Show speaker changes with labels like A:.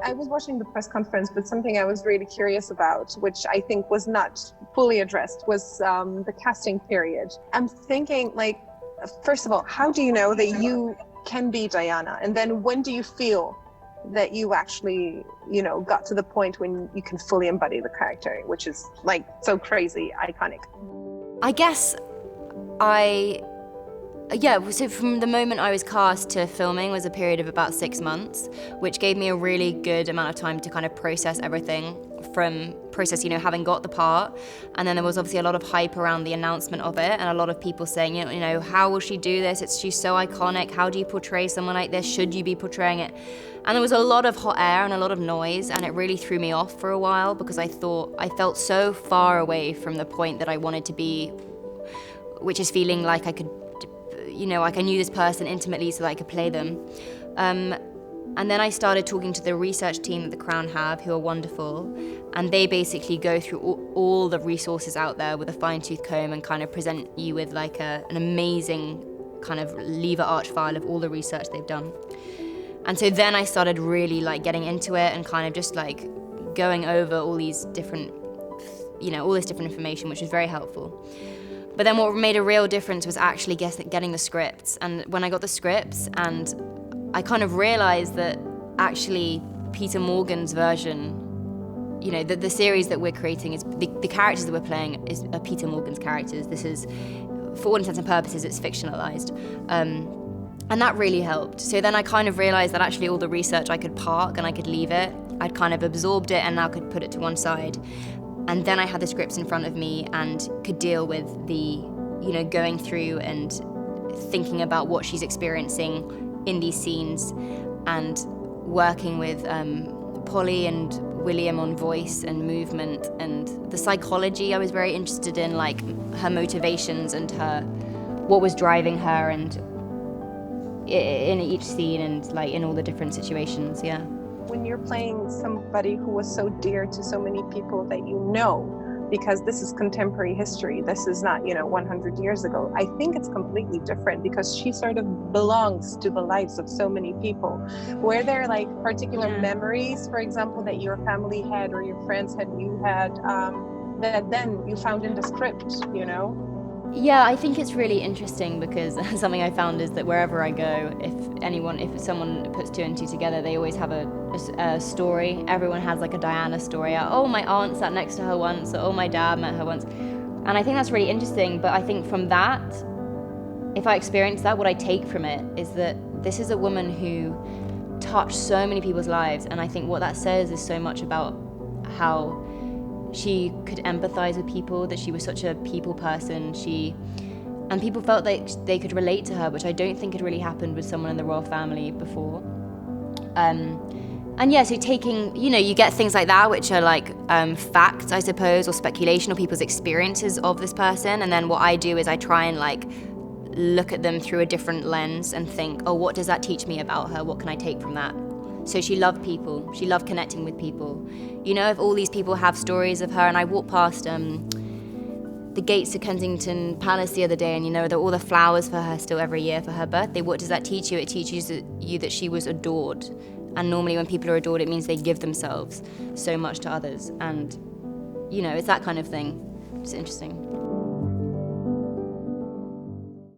A: I was watching the press conference, but something I was really curious about, which I think was not fully addressed, was the casting period. I'm thinking, like, first of all, how do you know that you can be Diana? And then when do you feel that you actually, got to the point when you can fully embody the character, which is like so crazy, iconic?
B: I guess so from the moment I was cast to filming was a period of about 6 months, which gave me a really good amount of time to kind of process everything having got the part. And then there was obviously a lot of hype around the announcement of it, and a lot of people saying, how will she do this? She's so iconic. How do you portray someone like this? Should you be portraying it? And there was a lot of hot air and a lot of noise, and it really threw me off for a while because I felt so far away from the point that I wanted to be, which is feeling like I could, like I knew this person intimately so that I could play them. And then I started talking to the research team that the Crown have, who are wonderful, and they basically go through all the resources out there with a fine-tooth comb and kind of present you with like an amazing kind of lever arch file of all the research they've done. And so then I started really like getting into it and kind of just like going over all these different, all this different information, which was very helpful. But then what made a real difference was actually getting the scripts. And when I got the scripts, and I kind of realized that actually Peter Morgan's version, the series that we're creating is the characters that we're playing are Peter Morgan's characters. This is, for all intents and purposes, it's fictionalized. And that really helped. So then I kind of realized that actually all the research I could park and I could leave it. I'd kind of absorbed it and now could put it to one side. And then I had the scripts in front of me and could deal with the, going through and thinking about what she's experiencing in these scenes and working with Polly and William on voice and movement and the psychology. I was very interested in like her motivations and what was driving her and in each scene and like in all the different situations, yeah.
A: When you're playing somebody who was so dear to so many people that because this is contemporary history, this is not 100 years ago, I think it's completely different because she sort of belongs to the lives of so many people. Were there like particular memories, for example, that your family had or your friends had, that then you found in the script,
B: Yeah, I think it's really interesting because something I found is that wherever I go, if someone puts two and two together, they always have a story. Everyone has like a Diana story. Oh, my aunt sat next to her once, or oh, my dad met her once. And I think that's really interesting, but I think from that, if I experience that, what I take from it is that this is a woman who touched so many people's lives, and I think what that says is so much about how she could empathize with people, that she was such a people person. And people felt like they could relate to her, which I don't think had really happened with someone in the royal family before. And yeah, so taking, you get things like that, which are like facts, I suppose, or speculation, or people's experiences of this person. And then what I do is I try and like look at them through a different lens and think, oh, what does that teach me about her? What can I take from that? So she loved people. She loved connecting with people. If all these people have stories of her, and I walked past the gates of Kensington Palace the other day, and there are all the flowers for her still every year for her birthday. What does that teach you? It teaches you that she was adored. And normally when people are adored, it means they give themselves so much to others. And, it's that kind of thing. It's interesting.